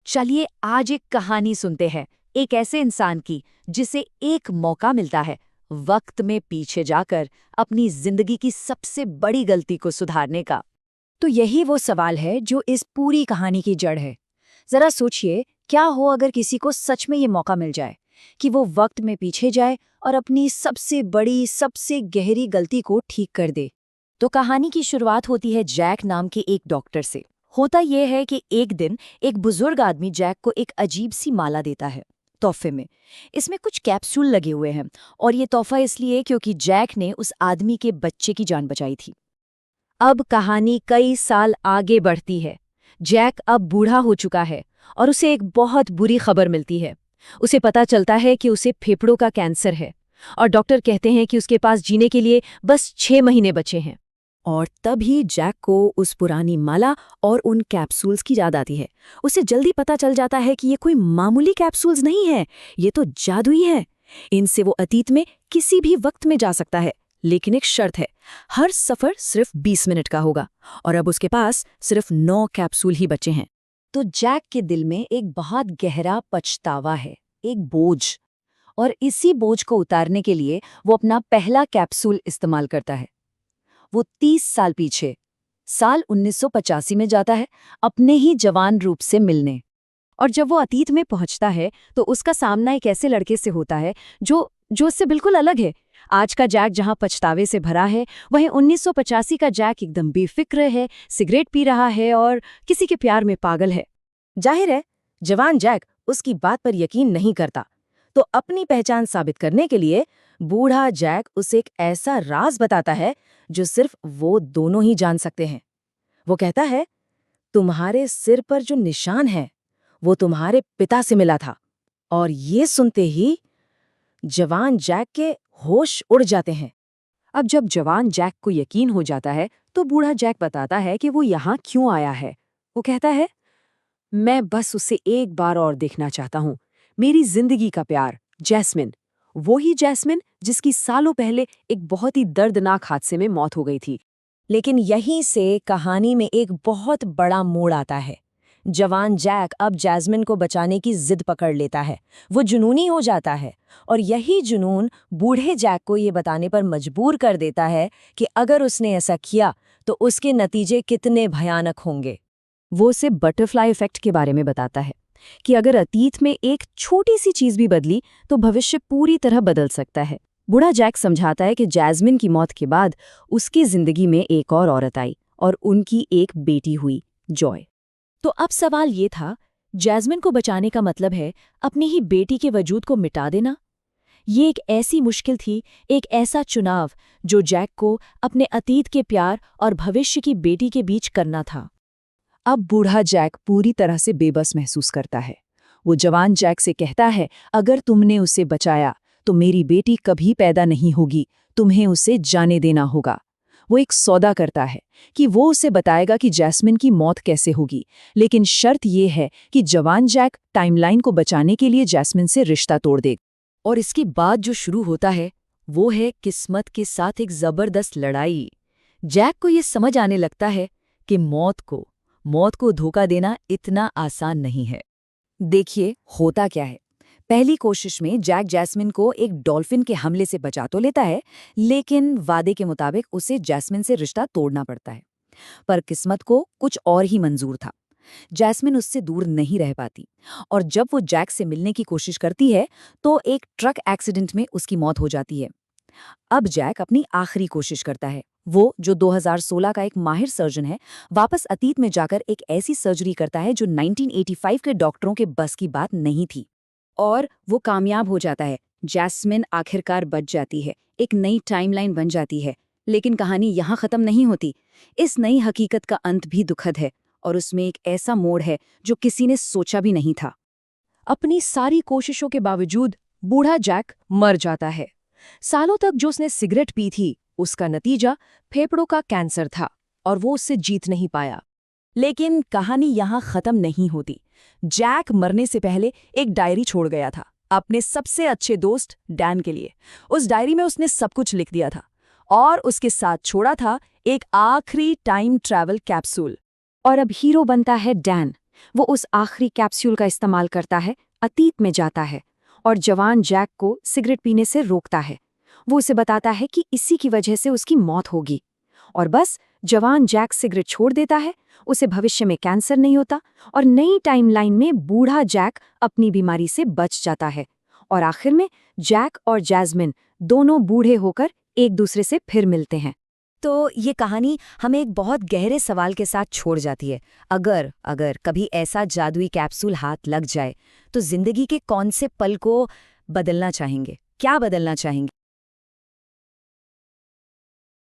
चलिए आज एक कहानी सुनते हैं, एक ऐसे इंसान की जिसे एक मौका मिलता है वक्त में पीछे जाकर अपनी जिंदगी की सबसे बड़ी गलती को सुधारने का। तो यही वो सवाल है जो इस पूरी कहानी की जड़ है। जरा सोचिए, क्या हो अगर किसी को सच में ये मौका मिल जाए कि वो वक्त में पीछे जाए और अपनी सबसे बड़ी, सबसे गहरी गलती को ठीक कर दे। तो कहानी की शुरुआत होती है जैक नाम के एक डॉक्टर से। होता यह है कि एक दिन एक बुजुर्ग आदमी जैक को एक अजीब सी माला देता है तोहफे में। इसमें कुछ कैप्सूल लगे हुए हैं और ये तोहफा इसलिए क्योंकि जैक ने उस आदमी के बच्चे की जान बचाई थी। अब कहानी कई साल आगे बढ़ती है। जैक अब बूढ़ा हो चुका है और उसे एक बहुत बुरी खबर मिलती है। उसे पता चलता है कि उसे फेफड़ों का कैंसर है और डॉक्टर कहते हैं कि उसके पास जीने के लिए बस 6 महीने बचे हैं। और तभी जैक को उस पुरानी माला और उन कैप्सूल्स की याद आती है। उसे जल्दी पता चल जाता है कि ये कोई मामूली कैप्सूल्स नहीं है, ये तो जादुई है। इनसे वो अतीत में किसी भी वक्त में जा सकता है, लेकिन एक शर्त है, हर सफर सिर्फ 20 मिनट का होगा। और अब उसके पास सिर्फ 9 कैप्सूल ही बचे हैं। तो जैक के दिल में एक बहुत गहरा पछतावा है, एक बोझ। और इसी बोझ को उतारने के लिए वो अपना पहला कैप्सूल इस्तेमाल करता है। वो 30 साल पीछे, साल 1985 में जाता है, अपने ही जवान रूप से मिलने। और जब वो अतीत में पहुंचता है तो उसका सामना एक ऐसे लड़के से होता है जो जो उससे बिल्कुल अलग है। आज का जैक जहां पछतावे से भरा है, वहीं 1985 का जैक एकदम बेफिक्र है, सिगरेट पी रहा है और किसी के प्यार में पागल है। जाहिर है, जवान जैक उसकी बात पर यकीन नहीं करता। तो अपनी पहचान साबित करने के लिए बूढ़ा जैक उसे एक ऐसा राज बताता है जो सिर्फ वो दोनों ही जान सकते हैं। वो कहता है, तुम्हारे सिर पर जो निशान है वो तुम्हारे पिता से मिला था। और ये सुनते ही जवान जैक के होश उड़ जाते हैं। अब जब जवान जैक को यकीन हो जाता है तो बूढ़ा जैक बताता है कि वो यहाँ क्यों आया है। वो कहता है, मैं बस उसे एक बार और देखना चाहता हूँ। मेरी जिंदगी का प्यार, जैस्मिन, वो ही जैस्मिन जिसकी सालों पहले एक बहुत ही दर्दनाक हादसे में मौत हो गई थी। लेकिन यहीं से कहानी में एक बहुत बड़ा मोड़ आता है। जवान जैक अब जैस्मिन को बचाने की जिद पकड़ लेता है। वो जुनूनी हो जाता है और यही जुनून बूढ़े जैक को ये बताने पर मजबूर कर देता है कि अगर उसने ऐसा किया तो उसके नतीजे कितने भयानक होंगे। वो उसे बटरफ्लाई इफेक्ट के बारे में बताता है कि अगर अतीत में एक छोटी सी चीज भी बदली तो भविष्य पूरी तरह बदल सकता है। बूढ़ा जैक समझाता है कि जैस्मिन की मौत के बाद उसकी जिंदगी में एक और औरत आई और उनकी एक बेटी हुई, जॉय। तो अब सवाल ये था, जैस्मिन को बचाने का मतलब है अपनी ही बेटी के वजूद को मिटा देना? ये एक ऐसी मुश्किल थी, एक ऐसा चुनाव जो जैक को अपने अतीत के प्यार और भविष्य की बेटी के बीच करना था। अब बूढ़ा जैक पूरी तरह से बेबस महसूस करता है। वो जवान जैक से कहता है, अगर तुमने उसे बचाया तो मेरी बेटी कभी पैदा नहीं होगी, तुम्हें उसे जाने देना होगा। वो एक सौदा करता है कि वो उसे बताएगा कि जैस्मिन की मौत कैसे होगी, लेकिन शर्त ये है कि जवान जैक टाइमलाइन को बचाने के लिए जैस्मिन से रिश्ता तोड़ दे। और इसके बाद जो शुरू होता है वो है किस्मत के साथ एक जबरदस्त लड़ाई। जैक को ये समझ आने लगता है कि मौत को धोखा देना इतना आसान नहीं है। देखिए होता क्या है। पहली कोशिश में जैक जैस्मिन को एक डॉल्फिन के हमले से बचा तो लेता है, लेकिन वादे के मुताबिक उसे जैस्मिन से रिश्ता तोड़ना पड़ता है। पर किस्मत को कुछ और ही मंजूर था। जैस्मिन उससे दूर नहीं रह पाती और जब वो जैक से मिलने की कोशिश करती है तो एक ट्रक एक्सीडेंट में उसकी मौत हो जाती है। अब जैक अपनी आखिरी कोशिश करता है। वो, जो 2016 का एक माहिर सर्जन है, वापस अतीत में जाकर एक ऐसी सर्जरी करता है जो 1985 के डॉक्टरों के बस की बात नहीं थी। और वो कामयाब हो जाता है। जैस्मिन आखिरकार बच जाती है, एक नई टाइमलाइन बन जाती है। लेकिन कहानी यहाँ खत्म नहीं होती। इस नई हकीकत का अंत भी दुखद है और उसमें एक ऐसा मोड़ है जो किसी ने सोचा भी नहीं था। अपनी सारी कोशिशों के बावजूद बूढ़ा जैक मर जाता है। सालों तक जो उसने सिगरेट पी थी, उसका नतीजा फेफड़ों का कैंसर था और वो उससे जीत नहीं पाया। लेकिन कहानी यहाँ खत्म नहीं होती। जैक मरने से पहले एक डायरी छोड़ गया था, अपने सबसे अच्छे दोस्त डैन के लिए। उस डायरी में उसने सब कुछ लिख दिया था और उसके साथ छोड़ा था एक आखिरी टाइम ट्रैवल कैप्सूल। और अब हीरो बनता है डैन, वो उस आखिरी कैप्सूल का इस्तेमाल करता है, अतीत में जाता है और जवान जैक को सिगरेट पीने से रोकता है। वो उसे बताता है कि इसी की वजह से उसकी मौत होगी। और बस जवान जैक सिगरेट छोड़ देता है, उसे भविष्य में कैंसर नहीं होता और नई टाइमलाइन में बूढ़ा जैक अपनी बीमारी से बच जाता है। और आखिर में जैक और जैस्मिन दोनों बूढ़े होकर एक दूसरे से फिर मिलते हैं। तो ये कहानी हमें एक बहुत गहरे सवाल के साथ छोड़ जाती है। अगर अगर कभी ऐसा जादुई कैप्सूल हाथ लग जाए तो जिंदगी के कौन से पल को बदलना चाहेंगे, क्या बदलना चाहेंगे?